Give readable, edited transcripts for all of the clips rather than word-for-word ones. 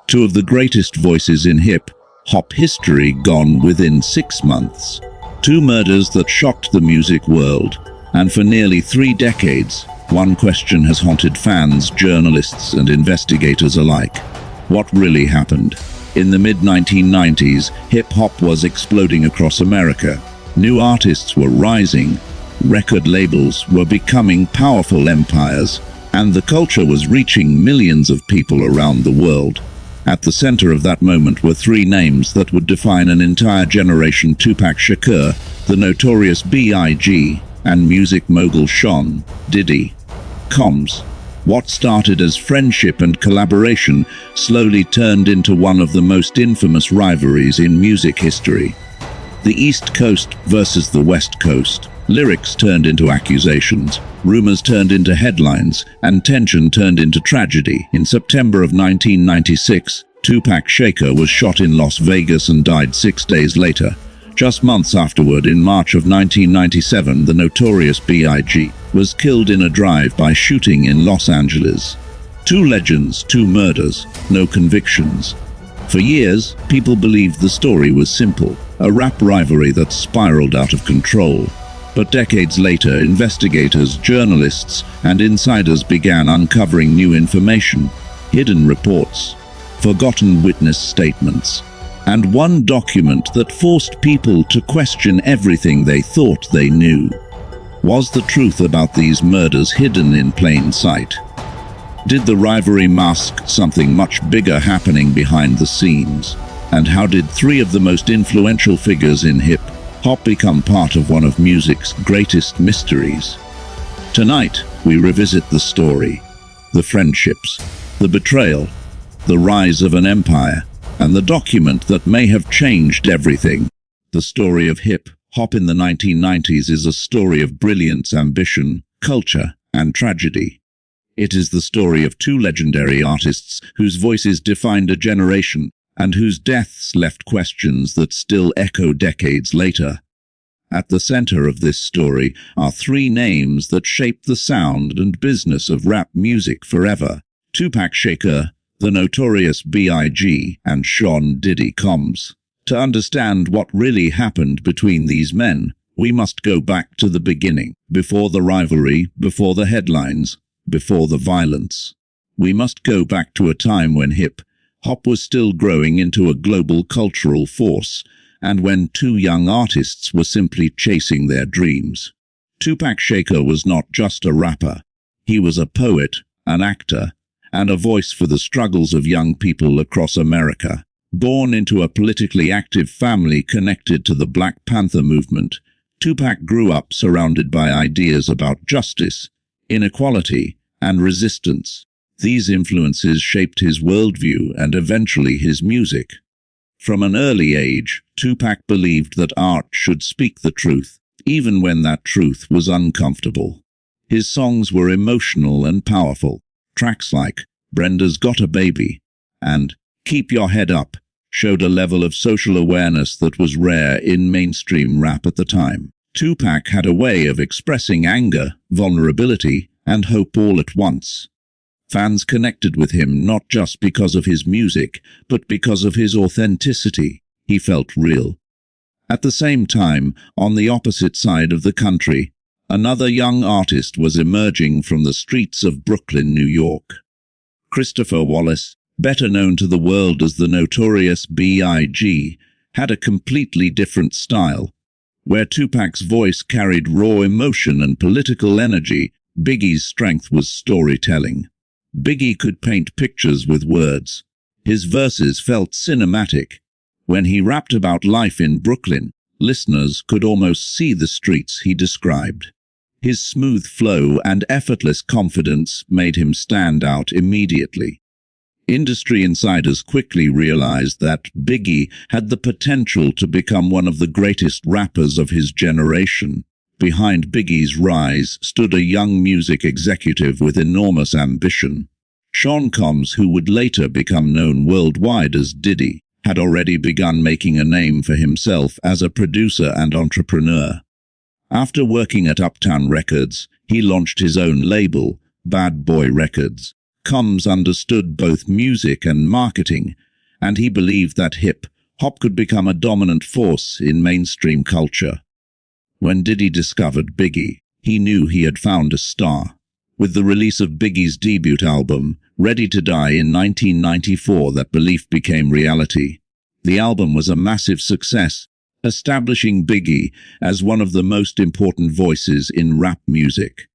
Two of the greatest voices in hip-hop history gone within 6 months. Two murders that shocked the music world. And for nearly 3 decades, one question has haunted fans, journalists, and investigators alike. What really happened? In the mid-1990s, hip-hop was exploding across America. New artists were rising, record labels were becoming powerful empires, and the culture was reaching millions of people around the world. At the center of that moment were 3 names that would define an entire generation: Tupac Shakur, the notorious Big, and music mogul Sean Diddy Combs. What started as friendship and collaboration slowly turned into one of the most infamous rivalries in music history. The East Coast versus the West Coast. Lyrics turned into accusations, rumors turned into headlines, and tension turned into tragedy. In September of 1996, Tupac Shakur was shot in Las Vegas and died 6 days later. Just months afterward, in March of 1997, the notorious Big was killed in a drive-by shooting in Los Angeles. 2 legends, 2 murders, no convictions. For years, people believed the story was simple, a rap rivalry that spiraled out of control. But decades later, investigators, journalists, and insiders began uncovering new information, hidden reports, forgotten witness statements, and one document that forced people to question everything they thought they knew. Was the truth about these murders hidden in plain sight? Did the rivalry mask something much bigger happening behind the scenes? And how did 3 of the most influential figures in hip-hop become part of one of music's greatest mysteries? Tonight, we revisit the story, the friendships, the betrayal, the rise of an empire, and the document that may have changed everything. The story of hip-hop in the 1990s is a story of brilliance, ambition, culture, and tragedy. It is the story of 2 legendary artists whose voices defined a generation and whose deaths left questions that still echo decades later. At the center of this story are 3 names that shaped the sound and business of rap music forever: Tupac Shakur, the notorious Big, and Sean Diddy Combs. To understand what really happened between these men, we must go back to the beginning, before the rivalry, before the headlines, before the violence. We must go back to a time when hip-hop was still growing into a global cultural force, and when 2 young artists were simply chasing their dreams. Tupac Shakur was not just a rapper. He was a poet, an actor, and a voice for the struggles of young people across America. Born into a politically active family connected to the Black Panther movement, Tupac grew up surrounded by ideas about justice, inequality, and resistance. These influences shaped his worldview and eventually his music. From an early age, Tupac believed that art should speak the truth, even when that truth was uncomfortable. His songs were emotional and powerful. Tracks like Brenda's Got a Baby and Keep Your Head Up showed a level of social awareness that was rare in mainstream rap at the time. Tupac had a way of expressing anger, vulnerability, and hope all at once. Fans connected with him not just because of his music, but because of his authenticity. He felt real. At the same time, on the opposite side of the country, another young artist was emerging from the streets of Brooklyn, New York. Christopher Wallace, better known to the world as the notorious Big, had a completely different style. Where Tupac's voice carried raw emotion and political energy, Biggie's strength was storytelling. Biggie could paint pictures with words. His verses felt cinematic. When he rapped about life in Brooklyn, listeners could almost see the streets he described. His smooth flow and effortless confidence made him stand out immediately. Industry insiders quickly realized that Biggie had the potential to become one of the greatest rappers of his generation. Behind Biggie's rise stood a young music executive with enormous ambition. Sean Combs, who would later become known worldwide as Diddy, had already begun making a name for himself as a producer and entrepreneur. After working at Uptown Records, he launched his own label, Bad Boy Records. Combs understood both music and marketing, and he believed that hip-hop could become a dominant force in mainstream culture. When Diddy discovered Biggie, he knew he had found a star. With the release of Biggie's debut album, Ready to Die in 1994, that belief became reality. The album was a massive success, establishing Biggie as one of the most important voices in rap music.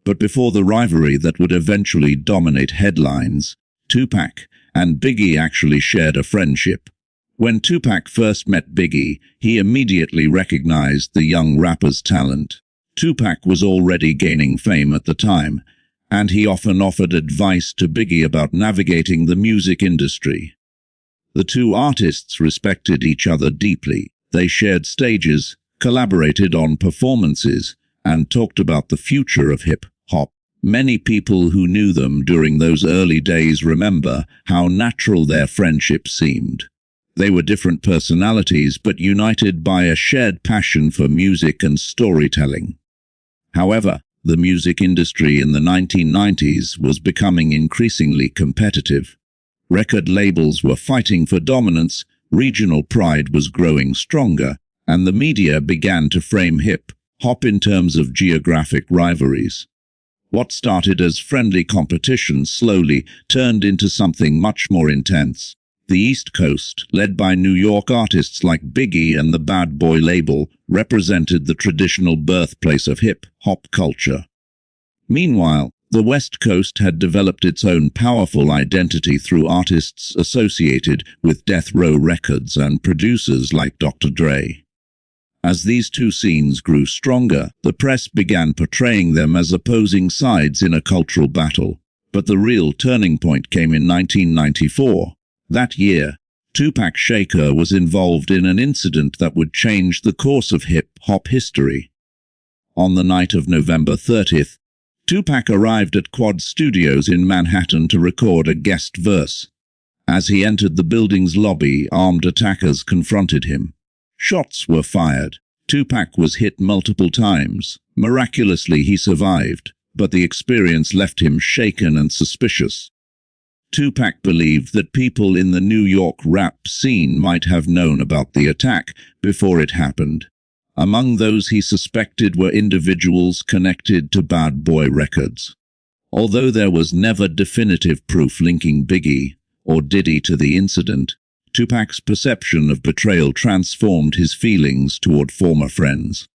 But before the rivalry that would eventually dominate headlines, Tupac and Biggie actually shared a friendship. When Tupac first met Biggie, he immediately recognized the young rapper's talent. Tupac was already gaining fame at the time, and he often offered advice to Biggie about navigating the music industry. The two artists respected each other deeply. They shared stages, collaborated on performances, and talked about the future of hip-hop. Many people who knew them during those early days remember how natural their friendship seemed. They were different personalities, but united by a shared passion for music and storytelling. However, the music industry in the 1990s was becoming increasingly competitive. Record labels were fighting for dominance, regional pride was growing stronger, and the media began to frame hip-hop in terms of geographic rivalries. What started as friendly competition slowly turned into something much more intense. The East Coast, led by New York artists like Biggie and the Bad Boy label, represented the traditional birthplace of hip-hop culture. Meanwhile, the West Coast had developed its own powerful identity through artists associated with Death Row Records and producers like Dr. Dre. As these two scenes grew stronger, the press began portraying them as opposing sides in a cultural battle. But the real turning point came in 1994. That year, Tupac Shakur was involved in an incident that would change the course of hip-hop history. On the night of November 30th, Tupac arrived at Quad Studios in Manhattan to record a guest verse. As he entered the building's lobby, armed attackers confronted him. Shots were fired. Tupac was hit multiple times. Miraculously, he survived, but the experience left him shaken and suspicious. Tupac believed that people in the New York rap scene might have known about the attack before it happened. Among those he suspected were individuals connected to Bad Boy Records. Although there was never definitive proof linking Biggie or Diddy to the incident, Tupac's perception of betrayal transformed his feelings toward former friends.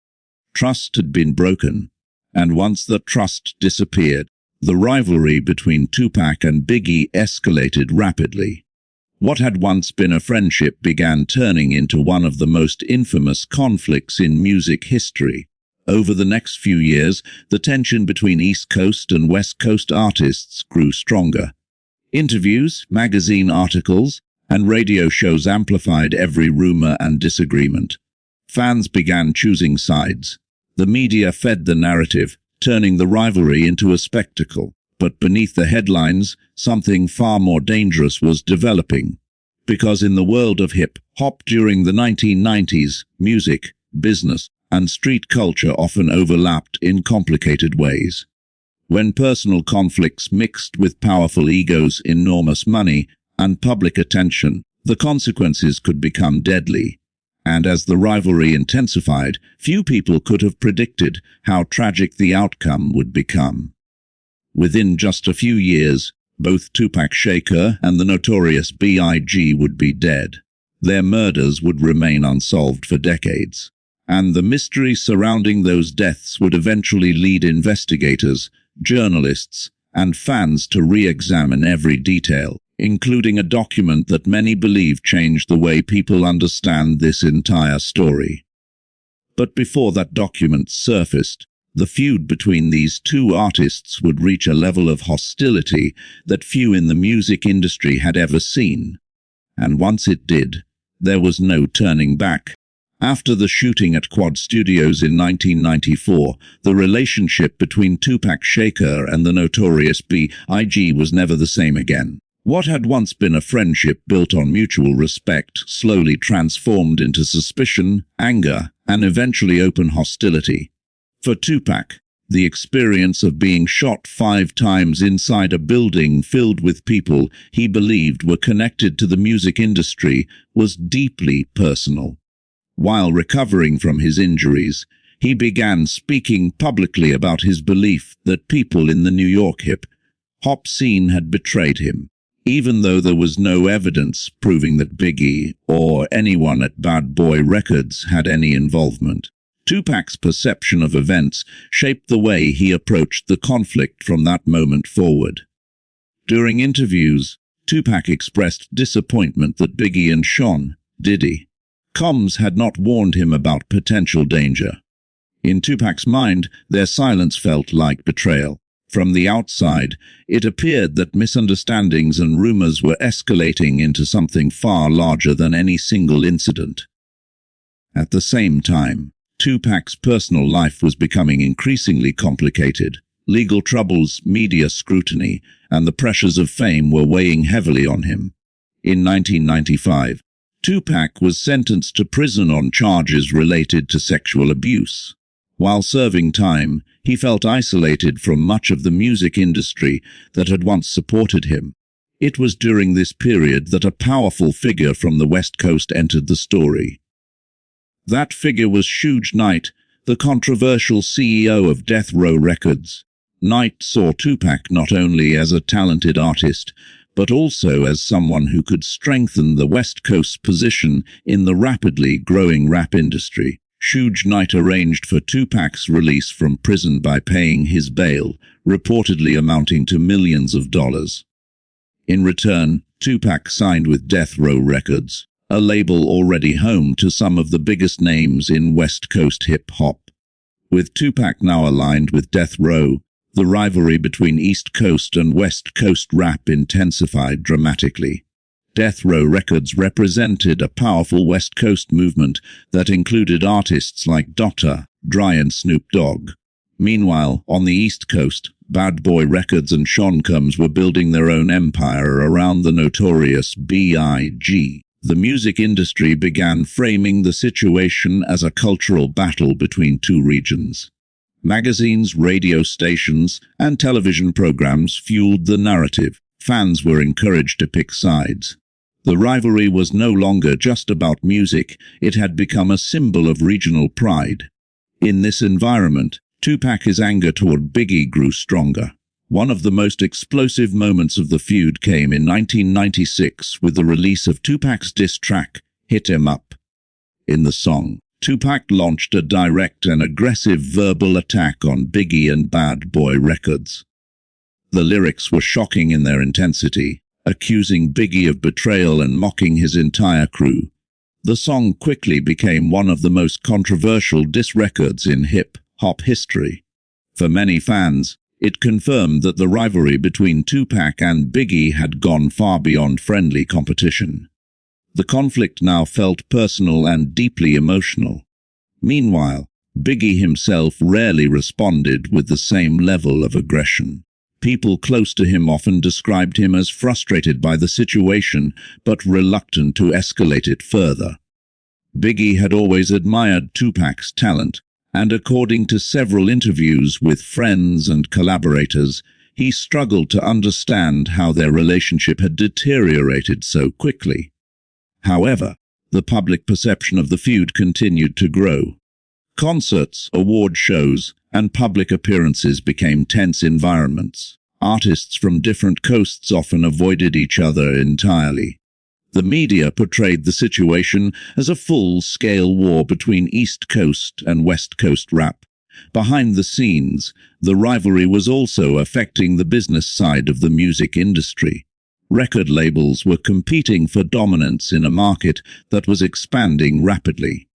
Trust had been broken, and once that trust disappeared, the rivalry between Tupac and Biggie escalated rapidly. What had once been a friendship began turning into one of the most infamous conflicts in music history. Over the next few years, the tension between East Coast and West Coast artists grew stronger. Interviews, magazine articles, and radio shows amplified every rumor and disagreement. Fans began choosing sides. The media fed the narrative, turning the rivalry into a spectacle. But beneath the headlines, something far more dangerous was developing. Because in the world of hip-hop during the 1990s, music, business, and street culture often overlapped in complicated ways. When personal conflicts mixed with powerful egos, enormous money, and public attention, the consequences could become deadly. And as the rivalry intensified, few people could have predicted how tragic the outcome would become. Within just a few years, both Tupac Shakur and the notorious B.I.G. would be dead. Their murders would remain unsolved for decades, and the mystery surrounding those deaths would eventually lead investigators, journalists, and fans to re-examine every detail, including a document that many believe changed the way people understand this entire story. But before that document surfaced, the feud between these two artists would reach a level of hostility that few in the music industry had ever seen. And once it did, there was no turning back. After the shooting at Quad Studios in 1994, the relationship between Tupac Shakur and the notorious B.I.G. was never the same again. What had once been a friendship built on mutual respect slowly transformed into suspicion, anger, and eventually open hostility. For Tupac, The experience of being shot 5 times inside a building filled with people he believed were connected to the music industry was deeply personal. While recovering from his injuries, he began speaking publicly about his belief that people in the New York hip-hop scene had betrayed him. Even though there was no evidence proving that Biggie or anyone at Bad Boy Records had any involvement, Tupac's perception of events shaped the way he approached the conflict from that moment forward. During interviews, Tupac expressed disappointment that Biggie and Diddy had not warned him about potential danger. In Tupac's mind, their silence felt like betrayal. From the outside, it appeared that misunderstandings and rumors were escalating into something far larger than any single incident. At the same time, Tupac's personal life was becoming increasingly complicated. Legal troubles, media scrutiny, and the pressures of fame were weighing heavily on him. In 1995, Tupac was sentenced to prison on charges related to sexual abuse. While serving time, he felt isolated from much of the music industry that had once supported him. It was during this period that a powerful figure from the West Coast entered the story. That figure was Suge Knight, the controversial CEO of Death Row Records. Knight saw Tupac not only as a talented artist, but also as someone who could strengthen the West Coast's position in the rapidly growing rap industry. Suge Knight arranged for Tupac's release from prison by paying his bail, reportedly amounting to millions of dollars. In return, Tupac signed with Death Row Records, a label already home to some of the biggest names in West Coast hip-hop. With Tupac now aligned with Death Row, the rivalry between East Coast and West Coast rap intensified dramatically. Death Row Records represented a powerful West Coast movement that included artists like Dr. Dre and Snoop Dogg. Meanwhile, on the East Coast, Bad Boy Records and Sean Combs were building their own empire around the notorious Big. The music industry began framing the situation as a cultural battle between two regions. Magazines, radio stations, and television programs fueled the narrative. Fans were encouraged to pick sides. The rivalry was no longer just about music, it had become a symbol of regional pride. In this environment, Tupac's anger toward Biggie grew stronger. One of the most explosive moments of the feud came in 1996 with the release of Tupac's diss track, Hit 'Em Up. In the song, Tupac launched a direct and aggressive verbal attack on Biggie and Bad Boy Records. The lyrics were shocking in their intensity, accusing Biggie of betrayal and mocking his entire crew. The song quickly became one of the most controversial diss records in hip-hop history. For many fans, it confirmed that the rivalry between Tupac and Biggie had gone far beyond friendly competition. The conflict now felt personal and deeply emotional. Meanwhile, Biggie himself rarely responded with the same level of aggression. People close to him often described him as frustrated by the situation, but reluctant to escalate it further. Biggie had always admired Tupac's talent, and according to several interviews with friends and collaborators, he struggled to understand how their relationship had deteriorated so quickly. However, the public perception of the feud continued to grow. Concerts, award shows, and public appearances became tense environments. Artists from different coasts often avoided each other entirely. The media portrayed the situation as a full-scale war between East Coast and West Coast rap. Behind the scenes, the rivalry was also affecting the business side of the music industry. Record labels were competing for dominance in a market that was expanding rapidly.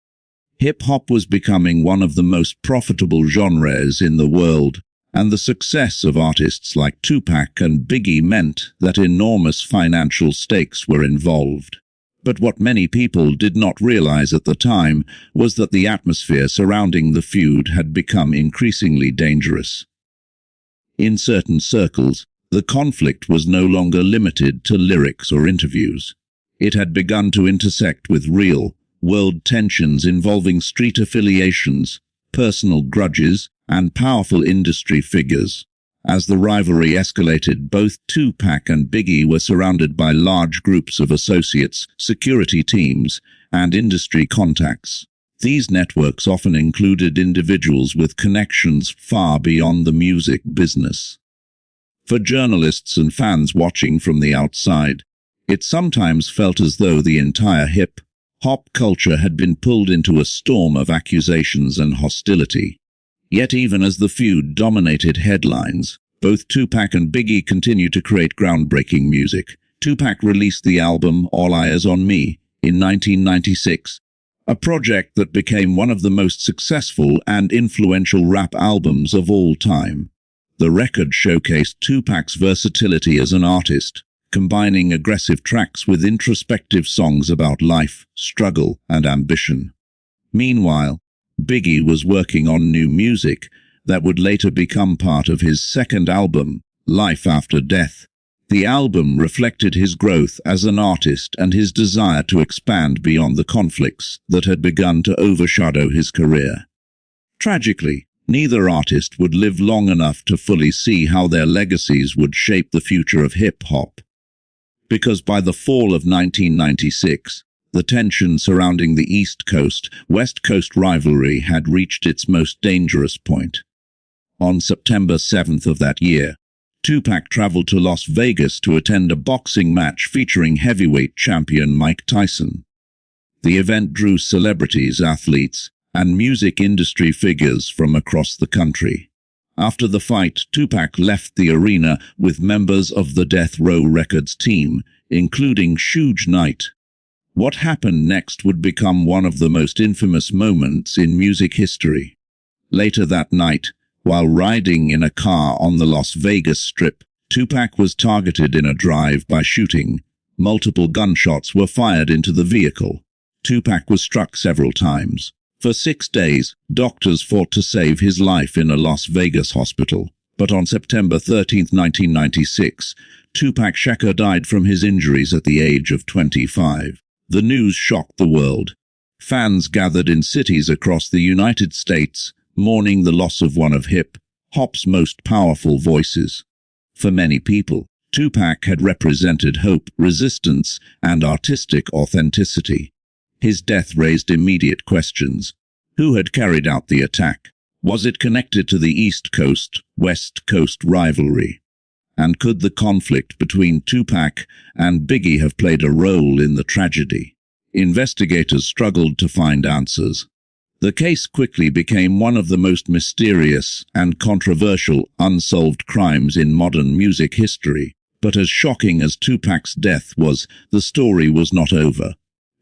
Hip-hop was becoming one of the most profitable genres in the world, and the success of artists like Tupac and Biggie meant that enormous financial stakes were involved. But what many people did not realize at the time was that the atmosphere surrounding the feud had become increasingly dangerous. In certain circles, the conflict was no longer limited to lyrics or interviews. It had begun to intersect with real, world tensions involving street affiliations, personal grudges, and powerful industry figures. As the rivalry escalated, both Tupac and Biggie were surrounded by large groups of associates, security teams, and industry contacts. These networks often included individuals with connections far beyond the music business. For journalists and fans watching from the outside, it sometimes felt as though the entire hip-hop culture had been pulled into a storm of accusations and hostility. Yet even as the feud dominated headlines, both Tupac and Biggie continued to create groundbreaking music. Tupac released the album All Eyes on Me in 1996, a project that became one of the most successful and influential rap albums of all time. The record showcased Tupac's versatility as an artist, combining aggressive tracks with introspective songs about life, struggle, and ambition. Meanwhile, Biggie was working on new music that would later become part of his second album, Life After Death. The album reflected his growth as an artist and his desire to expand beyond the conflicts that had begun to overshadow his career. Tragically, neither artist would live long enough to fully see how their legacies would shape the future of hip-hop. Because by the fall of 1996, the tension surrounding the East Coast-West Coast rivalry had reached its most dangerous point. On September 7th of that year, Tupac traveled to Las Vegas to attend a boxing match featuring heavyweight champion Mike Tyson. The event drew celebrities, athletes, and music industry figures from across the country. After the fight, Tupac left the arena with members of the Death Row Records team, including Suge Knight. What happened next would become one of the most infamous moments in music history. Later that night, while riding in a car on the Las Vegas Strip, Tupac was targeted in a drive-by shooting. Multiple gunshots were fired into the vehicle. Tupac was struck several times. For 6 days, doctors fought to save his life in a Las Vegas hospital. But on September 13, 1996, Tupac Shakur died from his injuries at the age of 25. The news shocked the world. Fans gathered in cities across the United States, mourning the loss of one of hip-hop's most powerful voices. For many people, Tupac had represented hope, resistance, and artistic authenticity. His death raised immediate questions. Who had carried out the attack? Was it connected to the East Coast-West Coast rivalry? And could the conflict between Tupac and Biggie have played a role in the tragedy? Investigators struggled to find answers. The case quickly became one of the most mysterious and controversial unsolved crimes in modern music history. But as shocking as Tupac's death was, the story was not over.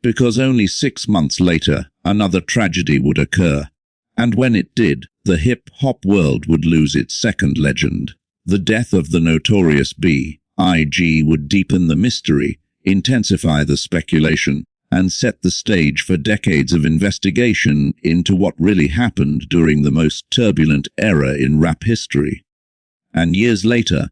Because only 6 months later, another tragedy would occur. And when it did, the hip-hop world would lose its second legend. The death of the notorious B.I.G. would deepen the mystery, intensify the speculation, and set the stage for decades of investigation into what really happened during the most turbulent era in rap history. And years later,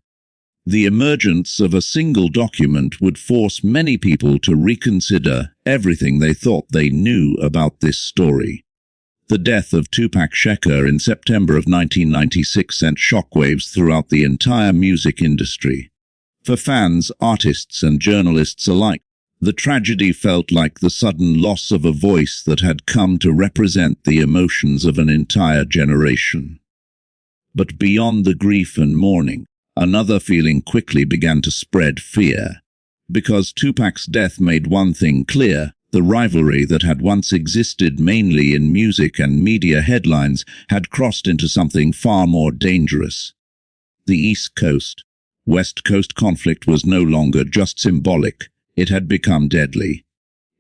the emergence of a single document would force many people to reconsider everything they thought they knew about this story. The death of Tupac Shakur in September of 1996 sent shockwaves throughout the entire music industry. For fans, artists, and journalists alike, the tragedy felt like the sudden loss of a voice that had come to represent the emotions of an entire generation. But beyond the grief and mourning, another feeling quickly began to spread: fear. Because Tupac's death made one thing clear: the rivalry that had once existed mainly in music and media headlines had crossed into something far more dangerous. The East Coast-West Coast conflict was no longer just symbolic, it had become deadly.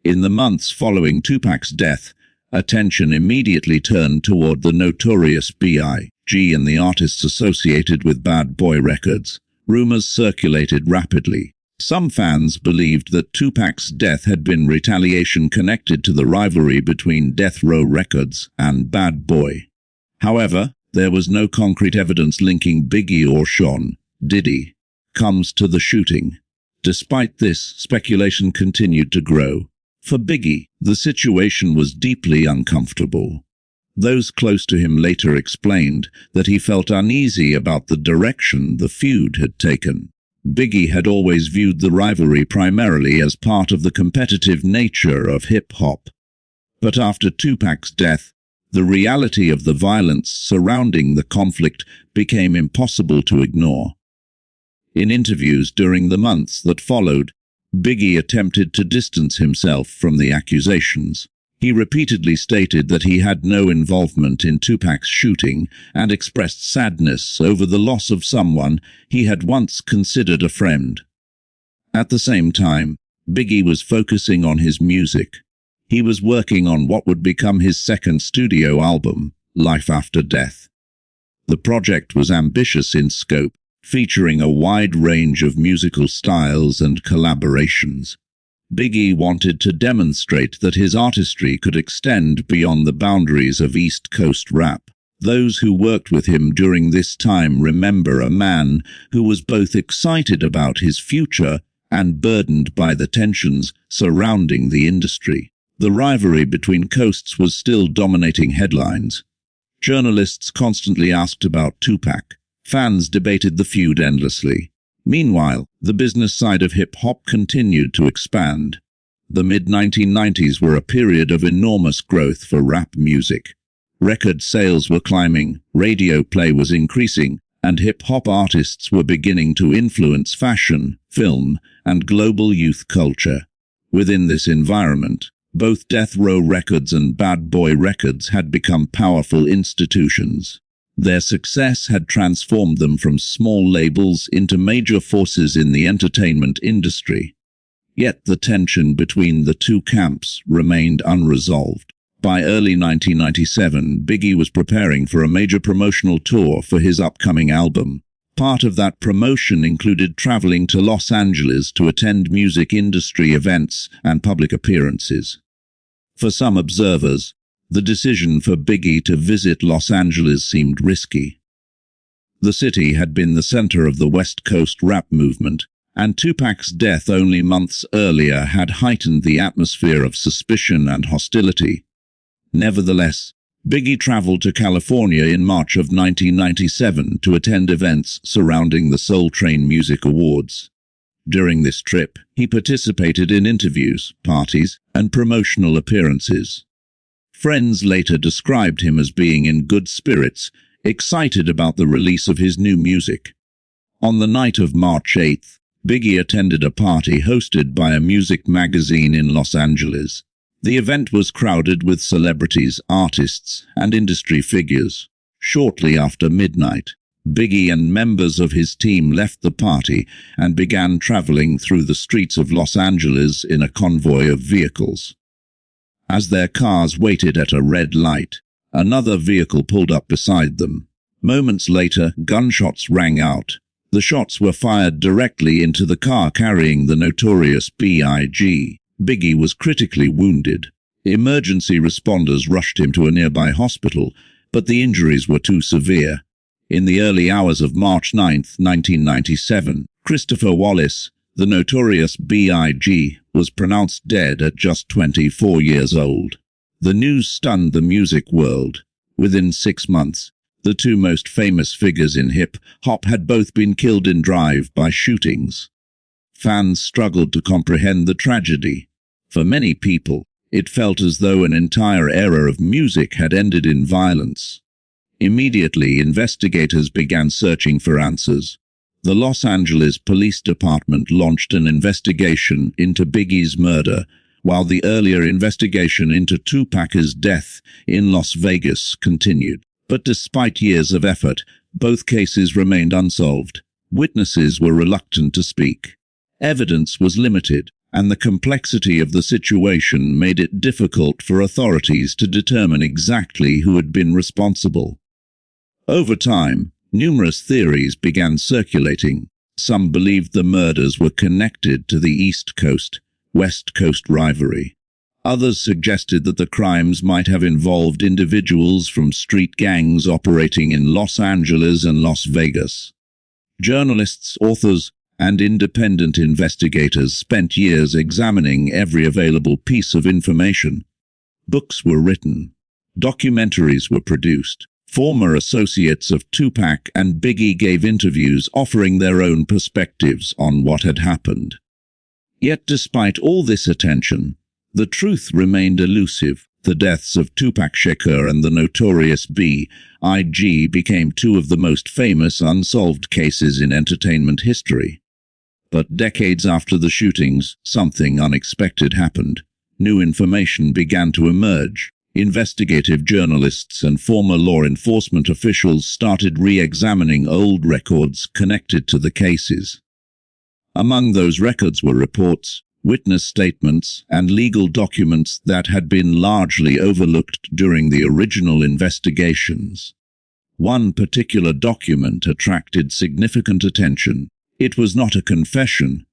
In the months following Tupac's death, attention immediately turned toward the notorious B.I.G. and the artists associated with Bad Boy Records. Rumors circulated rapidly. Some fans believed that Tupac's death had been retaliation connected to the rivalry between Death Row Records and Bad Boy. However, there was no concrete evidence linking Biggie or Diddy to the shooting. Despite this, speculation continued to grow. For Biggie, the situation was deeply uncomfortable. Those close to him later explained that he felt uneasy about the direction the feud had taken. Biggie had always viewed the rivalry primarily as part of the competitive nature of hip-hop. But after Tupac's death, the reality of the violence surrounding the conflict became impossible to ignore. In interviews during the months that followed, Biggie attempted to distance himself from the accusations. He repeatedly stated that he had no involvement in Tupac's shooting and expressed sadness over the loss of someone he had once considered a friend. At the same time, Biggie was focusing on his music. He was working on what would become his second studio album, Life After Death. The project was ambitious in scope, featuring a wide range of musical styles and collaborations. Biggie wanted to demonstrate that his artistry could extend beyond the boundaries of East Coast rap. Those who worked with him during this time remember a man who was both excited about his future and burdened by the tensions surrounding the industry. The rivalry between coasts was still dominating headlines. Journalists constantly asked about Tupac. Fans debated the feud endlessly. Meanwhile, the business side of hip-hop continued to expand. The mid-1990s were a period of enormous growth for rap music. Record sales were climbing, radio play was increasing, and hip-hop artists were beginning to influence fashion, film, and global youth culture. Within this environment, both Death Row Records and Bad Boy Records had become powerful institutions. Their success had transformed them from small labels into major forces in the entertainment industry. Yet the tension between the two camps remained unresolved. By early 1997, Biggie was preparing for a major promotional tour for his upcoming album. Part of that promotion included traveling to Los Angeles to attend music industry events and public appearances. For some observers, the decision for Biggie to visit Los Angeles seemed risky. The city had been the center of the West Coast rap movement, and Tupac's death only months earlier had heightened the atmosphere of suspicion and hostility. Nevertheless, Biggie traveled to California in March of 1997 to attend events surrounding the Soul Train Music Awards. During this trip, he participated in interviews, parties, and promotional appearances. Friends later described him as being in good spirits, excited about the release of his new music. On the night of March 8th, Biggie attended a party hosted by a music magazine in Los Angeles. The event was crowded with celebrities, artists, and industry figures. Shortly after midnight, Biggie and members of his team left the party and began traveling through the streets of Los Angeles in a convoy of vehicles. As their cars waited at a red light, another vehicle pulled up beside them. Moments later, gunshots rang out. The shots were fired directly into the car carrying the notorious Big. Biggie was critically wounded. Emergency responders rushed him to a nearby hospital, but the injuries were too severe. In the early hours of March 9, 1997, Christopher Wallace, the notorious Big, was pronounced dead at just 24 years old. The news stunned the music world. Within 6 months, the two most famous figures in hip-hop had both been killed in drive-by shootings. Fans struggled to comprehend the tragedy. For many people, it felt as though an entire era of music had ended in violence. Immediately, investigators began searching for answers. The Los Angeles Police Department launched an investigation into Biggie's murder, while the earlier investigation into Tupac's death in Las Vegas continued. But despite years of effort, both cases remained unsolved. Witnesses were reluctant to speak. Evidence was limited, and the complexity of the situation made it difficult for authorities to determine exactly who had been responsible. Over time, numerous theories began circulating. Some believed the murders were connected to the East Coast-West Coast rivalry. Others suggested that the crimes might have involved individuals from street gangs operating in Los Angeles and Las Vegas. Journalists, authors, and independent investigators spent years examining every available piece of information. Books were written. Documentaries were produced. Former associates of Tupac and Biggie gave interviews offering their own perspectives on what had happened. Yet despite all this attention, the truth remained elusive. The deaths of Tupac Shakur and the notorious B.I.G. became two of the most famous unsolved cases in entertainment history. But decades after the shootings, something unexpected happened. New information began to emerge. Investigative journalists and former law enforcement officials started re-examining old records connected to the cases. Among those records were reports, witness statements, and legal documents that had been largely overlooked during the original investigations. One particular document attracted significant attention. It was not a confession.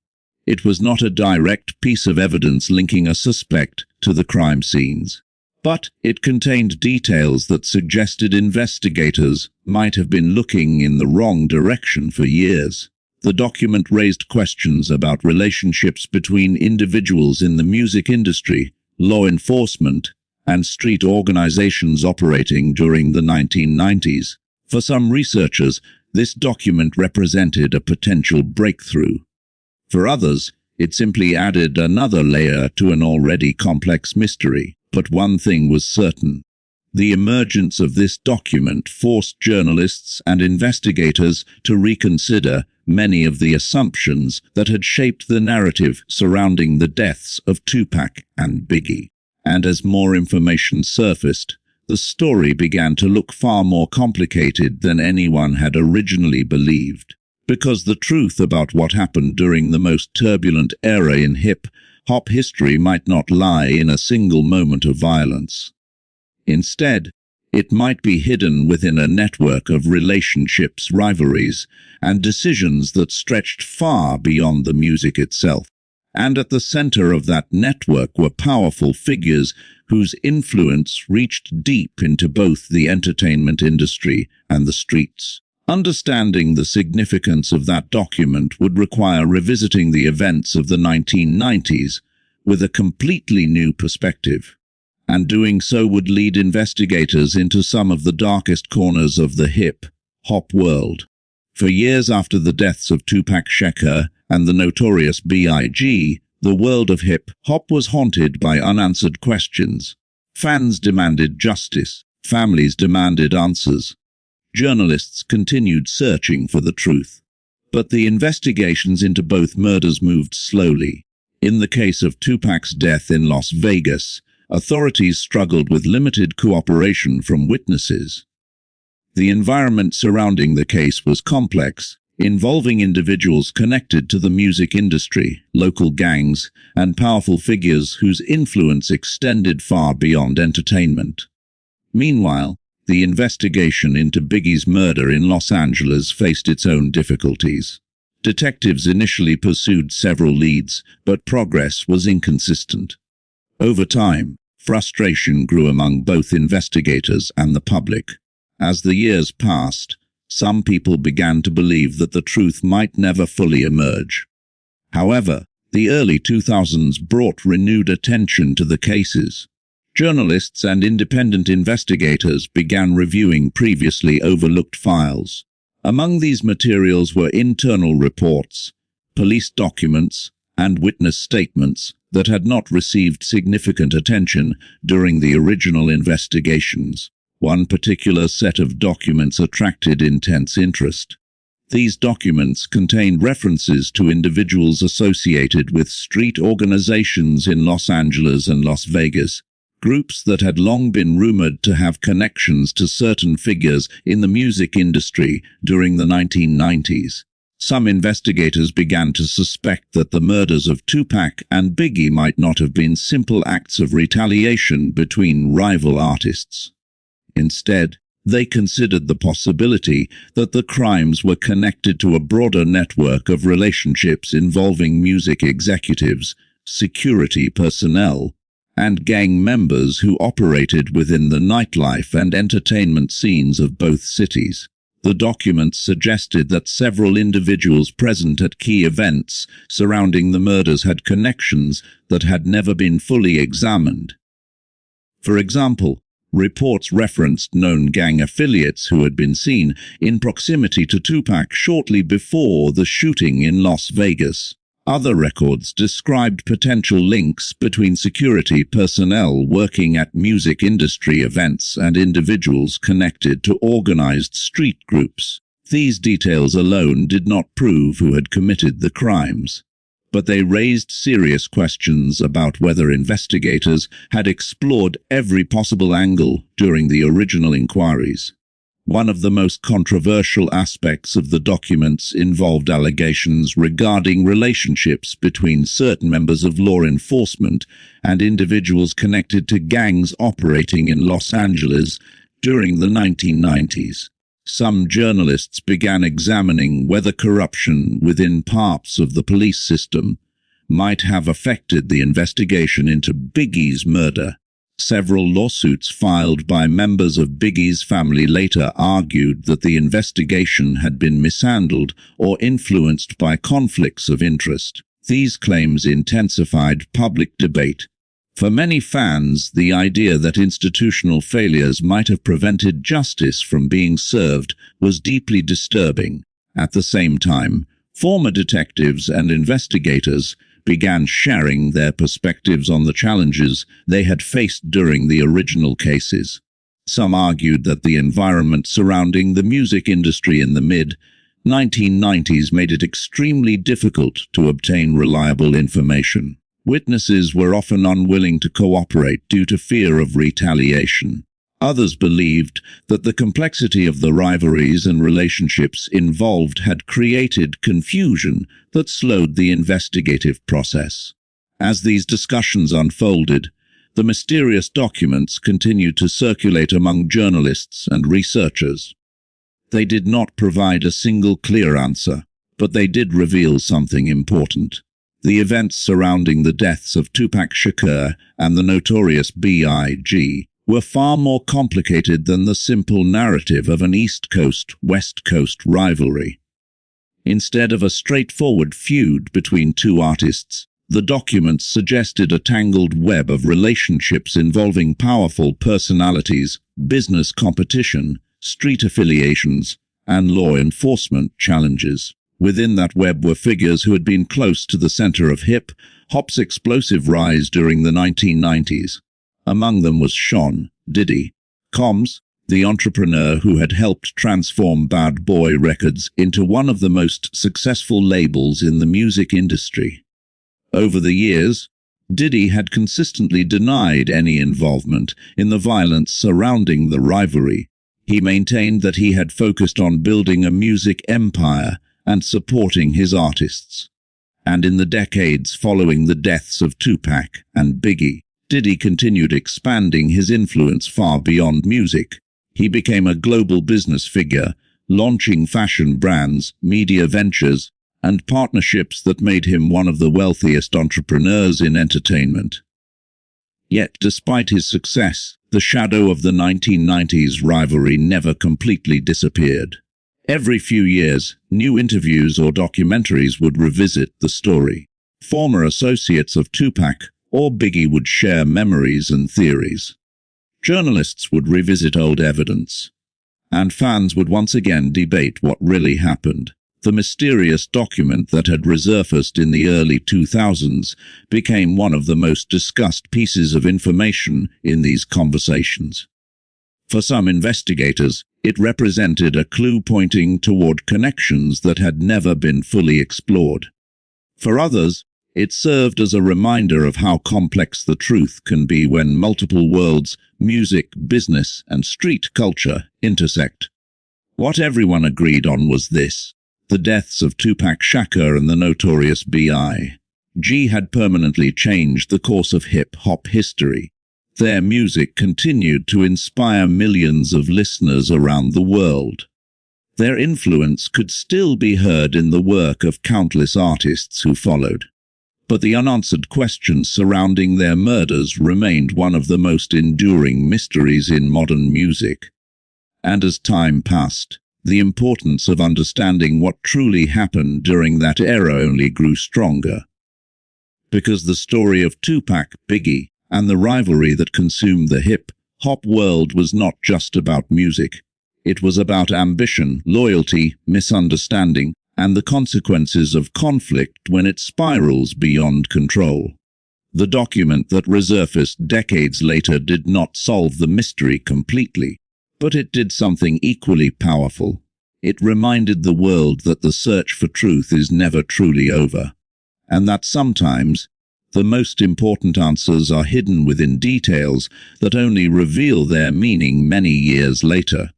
It was not a direct piece of evidence linking a suspect to the crime scenes. But it contained details that suggested investigators might have been looking in the wrong direction for years. The document raised questions about relationships between individuals in the music industry, law enforcement, and street organizations operating during the 1990s. For some researchers, this document represented a potential breakthrough. For others, it simply added another layer to an already complex mystery. But one thing was certain. The emergence of this document forced journalists and investigators to reconsider many of the assumptions that had shaped the narrative surrounding the deaths of Tupac and Biggie. And as more information surfaced, the story began to look far more complicated than anyone had originally believed. Because the truth about what happened during the most turbulent era in hip-hop history might not lie in a single moment of violence. Instead, it might be hidden within a network of relationships, rivalries, and decisions that stretched far beyond the music itself. And at the center of that network were powerful figures whose influence reached deep into both the entertainment industry and the streets. Understanding the significance of that document would require revisiting the events of the 1990s with a completely new perspective. And doing so would lead investigators into some of the darkest corners of the hip-hop world. For years after the deaths of Tupac Shakur and the notorious B.I.G., the world of hip-hop was haunted by unanswered questions. Fans demanded justice. Families demanded answers. Journalists continued searching for the truth. But the investigations into both murders moved slowly. In the case of Tupac's death in Las Vegas, authorities struggled with limited cooperation from witnesses. The environment surrounding the case was complex, involving individuals connected to the music industry, local gangs, and powerful figures whose influence extended far beyond entertainment. Meanwhile, the investigation into Biggie's murder in Los Angeles faced its own difficulties. Detectives initially pursued several leads, but progress was inconsistent. Over time, frustration grew among both investigators and the public. As the years passed, some people began to believe that the truth might never fully emerge. However, the early 2000s brought renewed attention to the cases. Journalists and independent investigators began reviewing previously overlooked files. Among these materials were internal reports, police documents, and witness statements that had not received significant attention during the original investigations. One particular set of documents attracted intense interest. These documents contained references to individuals associated with street organizations in Los Angeles and Las Vegas, groups that had long been rumored to have connections to certain figures in the music industry during the 1990s. Some investigators began to suspect that the murders of Tupac and Biggie might not have been simple acts of retaliation between rival artists. Instead, they considered the possibility that the crimes were connected to a broader network of relationships involving music executives, security personnel, and gang members who operated within the nightlife and entertainment scenes of both cities. The documents suggested that several individuals present at key events surrounding the murders had connections that had never been fully examined. For example, Reports referenced known gang affiliates who had been seen in proximity to Tupac shortly before the shooting in Las Vegas. Other records described potential links between security personnel working at music industry events and individuals connected to organized street groups. These details alone did not prove who had committed the crimes, but they raised serious questions about whether investigators had explored every possible angle during the original inquiries. One of the most controversial aspects of the documents involved allegations regarding relationships between certain members of law enforcement and individuals connected to gangs operating in Los Angeles during the 1990s. Some journalists began examining whether corruption within parts of the police system might have affected the investigation into Biggie's murder. Several lawsuits filed by members of Biggie's family later argued that the investigation had been mishandled or influenced by conflicts of interest. These claims intensified public debate. For many fans, the idea that institutional failures might have prevented justice from being served was deeply disturbing. At the same time, former detectives and investigators began sharing their perspectives on the challenges they had faced during the original cases. Some argued that the environment surrounding the music industry in the mid-1990s made it extremely difficult to obtain reliable information. Witnesses were often unwilling to cooperate due to fear of retaliation. Others believed that the complexity of the rivalries and relationships involved had created confusion that slowed the investigative process. As these discussions unfolded, the mysterious documents continued to circulate among journalists and researchers. They did not provide a single clear answer, but they did reveal something important. The events surrounding the deaths of Tupac Shakur and the notorious Biggie were far more complicated than the simple narrative of an East Coast-West Coast rivalry. Instead of a straightforward feud between two artists, the documents suggested a tangled web of relationships involving powerful personalities, business competition, street affiliations, and law enforcement challenges. Within that web were figures who had been close to the center of hip-hop's explosive rise during the 1990s. Among them was Diddy, the entrepreneur who had helped transform Bad Boy Records into one of the most successful labels in the music industry. Over the years, Diddy had consistently denied any involvement in the violence surrounding the rivalry. He maintained that he had focused on building a music empire and supporting his artists. And in the decades following the deaths of Tupac and Biggie, Diddy continued expanding his influence far beyond music. He became a global business figure, launching fashion brands, media ventures, and partnerships that made him one of the wealthiest entrepreneurs in entertainment. Yet, despite his success, the shadow of the 1990s rivalry never completely disappeared. Every few years, new interviews or documentaries would revisit the story. Former associates of Tupac or Biggie would share memories and theories. Journalists would revisit old evidence, and fans would once again debate what really happened. The mysterious document that had resurfaced in the early 2000s became one of the most discussed pieces of information in these conversations. For some investigators, it represented a clue pointing toward connections that had never been fully explored. For others, it served as a reminder of how complex the truth can be when multiple worlds, music, business, and street culture intersect. What everyone agreed on was this: the deaths of Tupac Shakur and the notorious Biggie had permanently changed the course of hip-hop history. Their music continued to inspire millions of listeners around the world. Their influence could still be heard in the work of countless artists who followed. But the unanswered questions surrounding their murders remained one of the most enduring mysteries in modern music. And as time passed, the importance of understanding what truly happened during that era only grew stronger. Because the story of Tupac, Biggie, and the rivalry that consumed the hip Hop World was not just about music. It was about ambition, loyalty, misunderstanding, and the consequences of conflict when it spirals beyond control. The document that resurfaced decades later did not solve the mystery completely, but it did something equally powerful. It reminded the world that the search for truth is never truly over, and that sometimes the most important answers are hidden within details that only reveal their meaning many years later.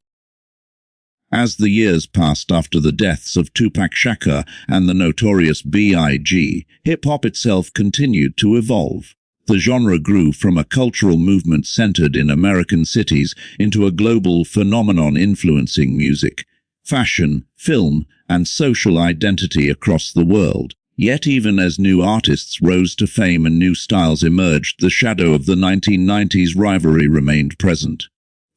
As the years passed after the deaths of Tupac Shakur and the notorious Big, hip-hop itself continued to evolve. The genre grew from a cultural movement centered in American cities into a global phenomenon influencing music, fashion, film, and social identity across the world. Yet even as new artists rose to fame and new styles emerged, the shadow of the 1990s rivalry remained present.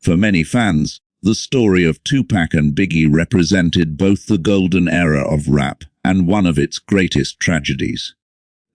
For many fans, the story of Tupac and Biggie represented both the golden era of rap and one of its greatest tragedies.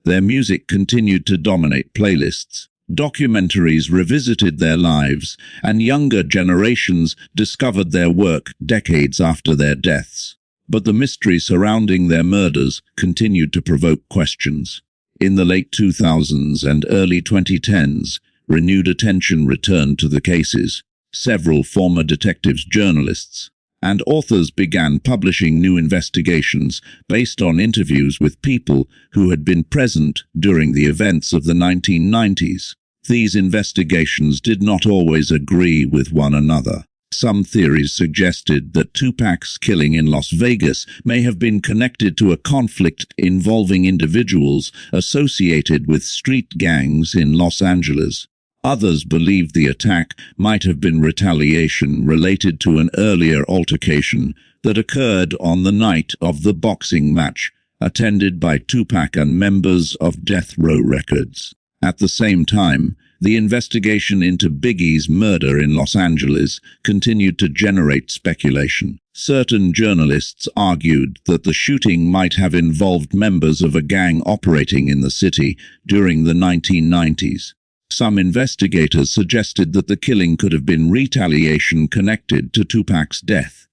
Their music continued to dominate playlists, documentaries revisited their lives, and younger generations discovered their work decades after their deaths. But the mystery surrounding their murders continued to provoke questions. In the late 2000s and early 2010s, renewed attention returned to the cases. Several former detectives, journalists, and authors began publishing new investigations based on interviews with people who had been present during the events of the 1990s. These investigations did not always agree with one another. Some theories suggested that Tupac's killing in Las Vegas may have been connected to a conflict involving individuals associated with street gangs in Los Angeles. Others believed the attack might have been retaliation related to an earlier altercation that occurred on the night of the boxing match attended by Tupac and members of Death Row Records. At the same time, the investigation into Biggie's murder in Los Angeles continued to generate speculation. Certain journalists argued that the shooting might have involved members of a gang operating in the city during the 1990s. Some investigators suggested that the killing could have been retaliation connected to Tupac's death.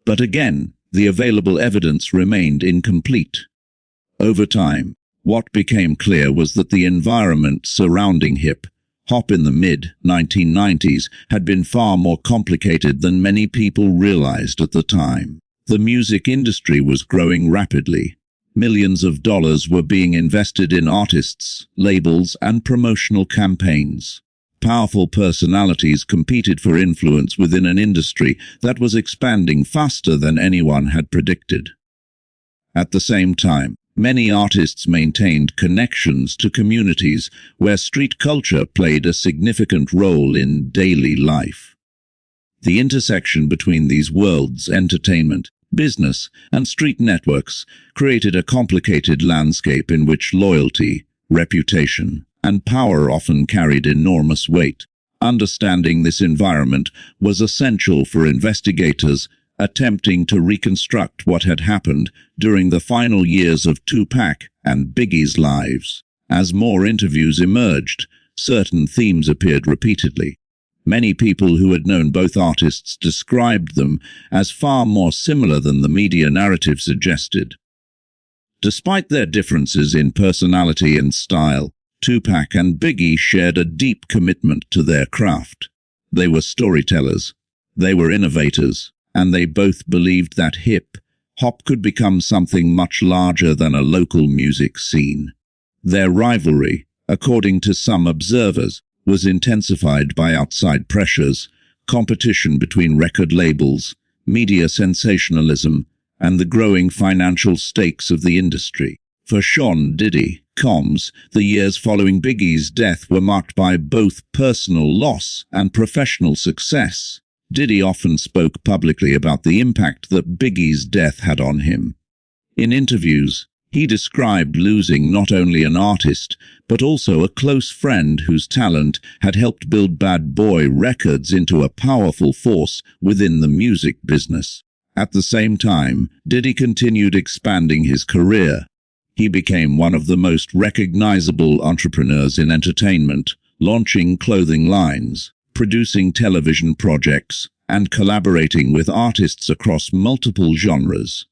But again, the available evidence remained incomplete. Over time, what became clear was that the environment surrounding hip-hop in the mid-1990s had been far more complicated than many people realized at the time. The music industry was growing rapidly. Millions of dollars were being invested in artists, labels, and promotional campaigns. Powerful personalities competed for influence within an industry that was expanding faster than anyone had predicted. At the same time, many artists maintained connections to communities where street culture played a significant role in daily life. The intersection between these worlds, entertainment, business, and street networks, created a complicated landscape in which loyalty, reputation, and power often carried enormous weight. Understanding this environment was essential for investigators attempting to reconstruct what had happened during the final years of Tupac and Biggie's lives. As more interviews emerged, certain themes appeared repeatedly. Many people who had known both artists described them as far more similar than the media narrative suggested. Despite their differences in personality and style, Tupac and Biggie shared a deep commitment to their craft. They were storytellers, they were innovators, and they both believed that hip-hop could become something much larger than a local music scene. Their rivalry, according to some observers, was intensified by outside pressures, competition between record labels, media sensationalism, and the growing financial stakes of the industry. For Sean Diddy Combs, the years following Biggie's death were marked by both personal loss and professional success. Diddy often spoke publicly about the impact that Biggie's death had on him. In interviews, he described losing not only an artist, but also a close friend whose talent had helped build Bad Boy Records into a powerful force within the music business. At the same time, Diddy continued expanding his career. He became one of the most recognizable entrepreneurs in entertainment, launching clothing lines, producing television projects, and collaborating with artists across multiple genres.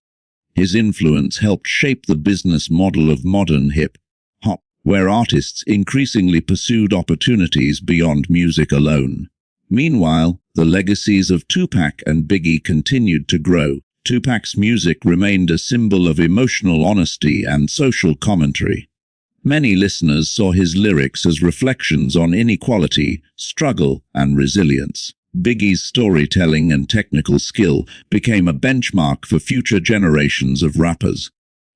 His influence helped shape the business model of modern hip-hop, where artists increasingly pursued opportunities beyond music alone. Meanwhile, the legacies of Tupac and Biggie continued to grow. Tupac's music remained a symbol of emotional honesty and social commentary. Many listeners saw his lyrics as reflections on inequality, struggle, and resilience. Biggie's storytelling and technical skill became a benchmark for future generations of rappers.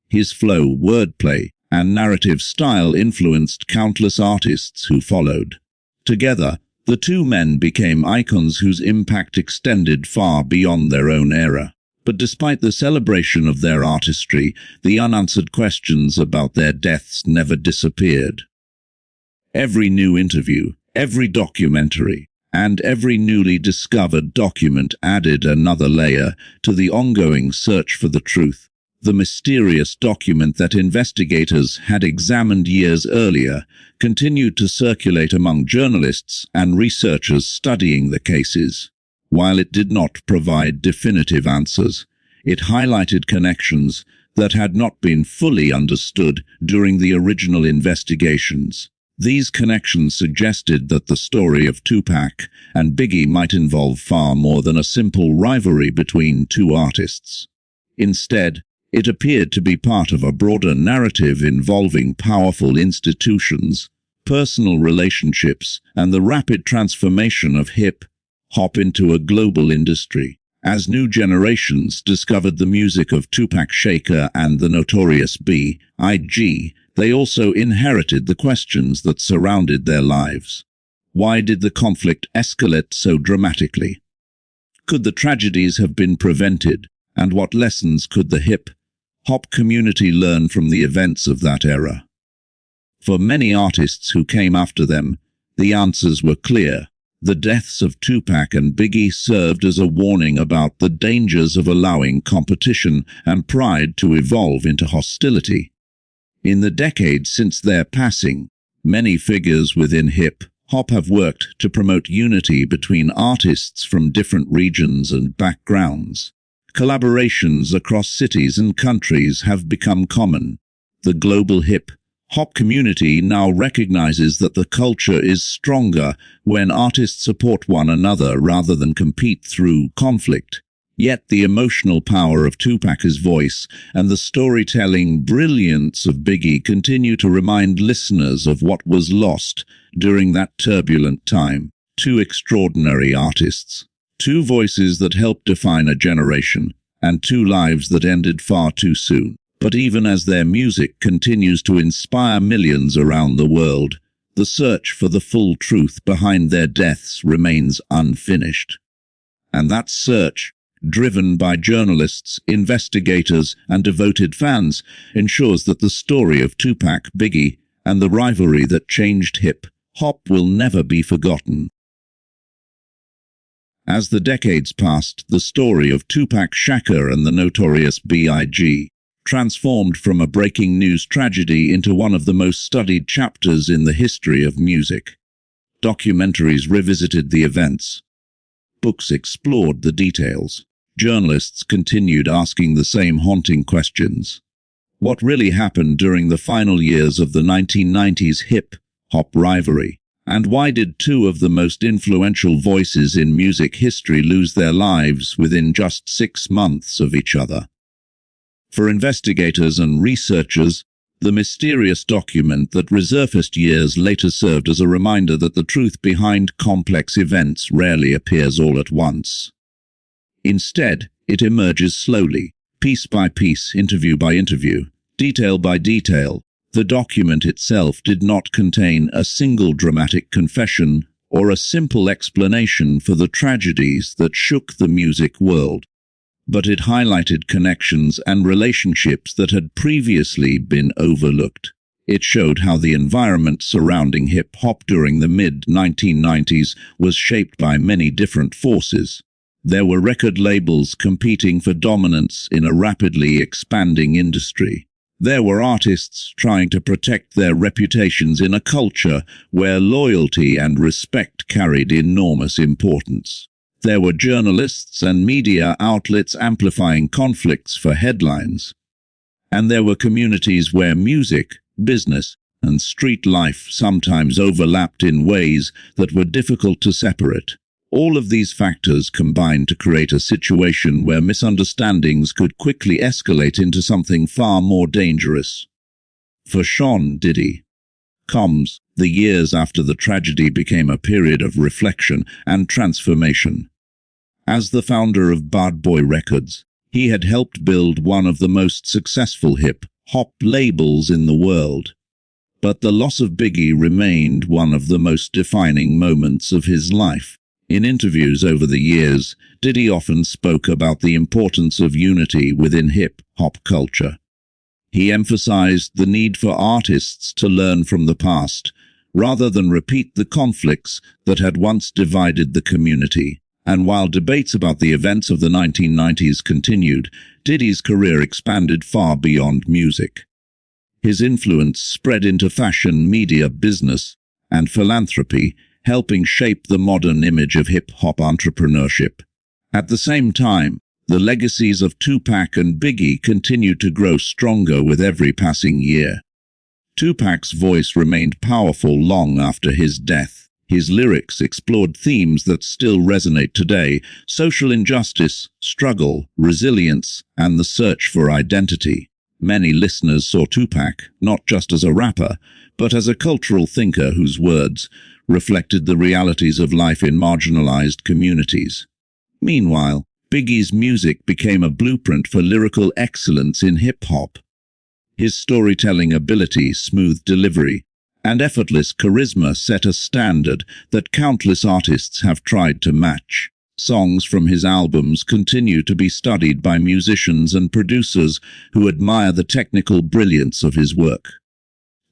His flow, wordplay, and narrative style influenced countless artists who followed. Together, the two men became icons whose impact extended far beyond their own era. But despite the celebration of their artistry, the unanswered questions about their deaths never disappeared. Every new interview, every documentary, and every newly discovered document added another layer to the ongoing search for the truth. The mysterious document that investigators had examined years earlier continued to circulate among journalists and researchers studying the cases. While it did not provide definitive answers, it highlighted connections that had not been fully understood during the original investigations. These connections suggested that the story of Tupac and Biggie might involve far more than a simple rivalry between two artists. Instead, it appeared to be part of a broader narrative involving powerful institutions, personal relationships, and the rapid transformation of hip-hop into a global industry. As new generations discovered the music of Tupac Shakur and the notorious B.I.G., they also inherited the questions that surrounded their lives. Why did the conflict escalate so dramatically? Could the tragedies have been prevented, and what lessons could the hip-hop community learn from the events of that era? For many artists who came after them, the answers were clear. The deaths of Tupac and Biggie served as a warning about the dangers of allowing competition and pride to evolve into hostility. In the decades since their passing, many figures within hip-hop have worked to promote unity between artists from different regions and backgrounds. Collaborations across cities and countries have become common. The global hip-hop community now recognizes that the culture is stronger when artists support one another rather than compete through conflict. Yet the emotional power of Tupac's voice and the storytelling brilliance of Biggie continue to remind listeners of what was lost during that turbulent time. Two extraordinary artists, two voices that helped define a generation, and two lives that ended far too soon. But even as their music continues to inspire millions around the world, the search for the full truth behind their deaths remains unfinished. And that search, driven by journalists, investigators, and devoted fans, ensures that the story of Tupac, Biggie, and the rivalry that changed hip-hop will never be forgotten. As the decades passed, the story of Tupac Shakur and the notorious B.I.G. transformed from a breaking news tragedy into one of the most studied chapters in the history of music. Documentaries revisited the events. Books explored the details. Journalists continued asking the same haunting questions. What really happened during the final years of the 1990s hip-hop rivalry? And why did two of the most influential voices in music history lose their lives within just 6 months of each other? For investigators and researchers, the mysterious document that resurfaced years later served as a reminder that the truth behind complex events rarely appears all at once. Instead, it emerges slowly, piece by piece, interview by interview, detail by detail. The document itself did not contain a single dramatic confession or a simple explanation for the tragedies that shook the music world. But it highlighted connections and relationships that had previously been overlooked. It showed how the environment surrounding hip-hop during the mid-1990s was shaped by many different forces. There were record labels competing for dominance in a rapidly expanding industry. There were artists trying to protect their reputations in a culture where loyalty and respect carried enormous importance. There were journalists and media outlets amplifying conflicts for headlines. And there were communities where music, business, and street life sometimes overlapped in ways that were difficult to separate. All of these factors combined to create a situation where misunderstandings could quickly escalate into something far more dangerous. For Sean Diddy, the years after the tragedy became a period of reflection and transformation. As the founder of Bad Boy Records, he had helped build one of the most successful hip-hop labels in the world. But the loss of Biggie remained one of the most defining moments of his life. In interviews over the years, Diddy often spoke about the importance of unity within hip-hop culture. He emphasized the need for artists to learn from the past, rather than repeat the conflicts that had once divided the community. And while debates about the events of the 1990s continued, Diddy's career expanded far beyond music. His influence spread into fashion, media, business, and philanthropy, helping shape the modern image of hip-hop entrepreneurship. At the same time, the legacies of Tupac and Biggie continued to grow stronger with every passing year. Tupac's voice remained powerful long after his death. His lyrics explored themes that still resonate today: social injustice, struggle, resilience, and the search for identity. Many listeners saw Tupac not just as a rapper, but as a cultural thinker whose words reflected the realities of life in marginalized communities. Meanwhile, Biggie's music became a blueprint for lyrical excellence in hip-hop. His storytelling ability, smooth delivery, and effortless charisma set a standard that countless artists have tried to match. Songs from his albums continue to be studied by musicians and producers who admire the technical brilliance of his work.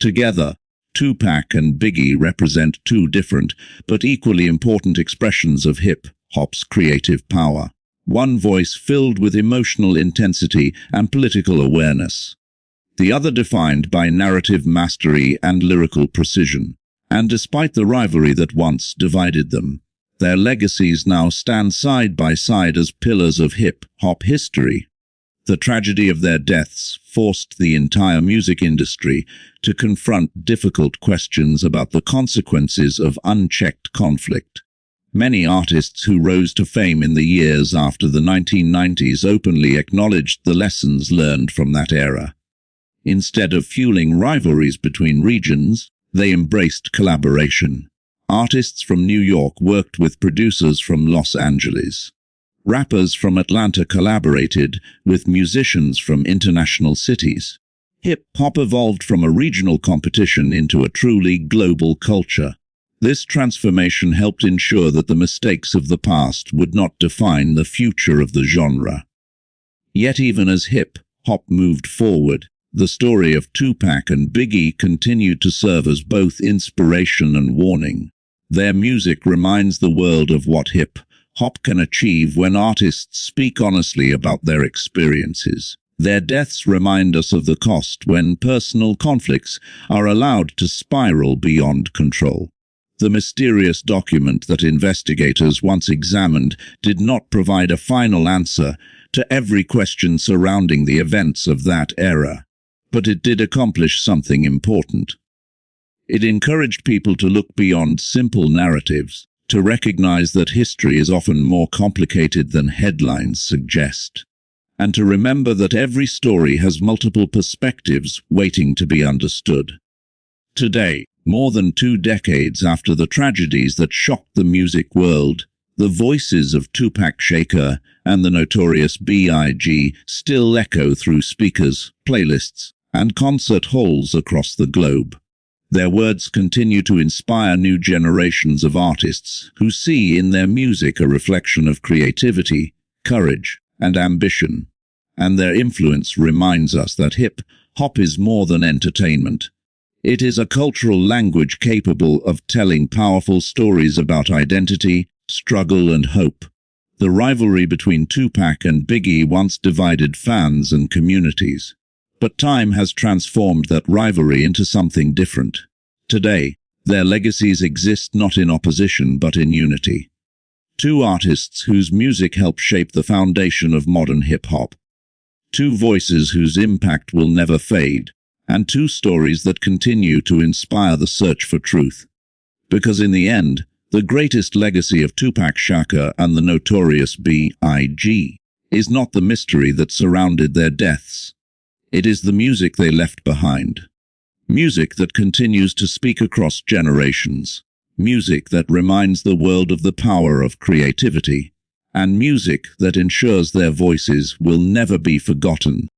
Together, Tupac and Biggie represent two different but equally important expressions of hip-hop's creative power. One voice filled with emotional intensity and political awareness. The other defined by narrative mastery and lyrical precision. And despite the rivalry that once divided them, their legacies now stand side by side as pillars of hip-hop history. The tragedy of their deaths forced the entire music industry to confront difficult questions about the consequences of unchecked conflict. Many artists who rose to fame in the years after the 1990s openly acknowledged the lessons learned from that era. Instead of fueling rivalries between regions, they embraced collaboration. Artists from New York worked with producers from Los Angeles. Rappers from Atlanta collaborated with musicians from international cities. Hip-hop evolved from a regional competition into a truly global culture. This transformation helped ensure that the mistakes of the past would not define the future of the genre. Yet even as hip-hop moved forward, the story of Tupac and Biggie continued to serve as both inspiration and warning. Their music reminds the world of what hip-hop can achieve when artists speak honestly about their experiences. Their deaths remind us of the cost when personal conflicts are allowed to spiral beyond control. The mysterious document that investigators once examined did not provide a final answer to every question surrounding the events of that era. But it did accomplish something important. It encouraged people to look beyond simple narratives, to recognize that history is often more complicated than headlines suggest, and to remember that every story has multiple perspectives waiting to be understood. Today, more than 2 decades after the tragedies that shocked the music world, the voices of Tupac Shakur and the notorious Big still echo through speakers, playlists, and concert halls across the globe. Their words continue to inspire new generations of artists who see in their music a reflection of creativity, courage, and ambition. And their influence reminds us that hip-hop is more than entertainment. It is a cultural language capable of telling powerful stories about identity, struggle, and hope. The rivalry between Tupac and Biggie once divided fans and communities. But time has transformed that rivalry into something different. Today, their legacies exist not in opposition but in unity. Two artists whose music helped shape the foundation of modern hip-hop. Two voices whose impact will never fade, and two stories that continue to inspire the search for truth. Because in the end, the greatest legacy of Tupac Shakur and the notorious B.I.G. is not the mystery that surrounded their deaths. It is the music they left behind. Music that continues to speak across generations. Music that reminds the world of the power of creativity. And music that ensures their voices will never be forgotten.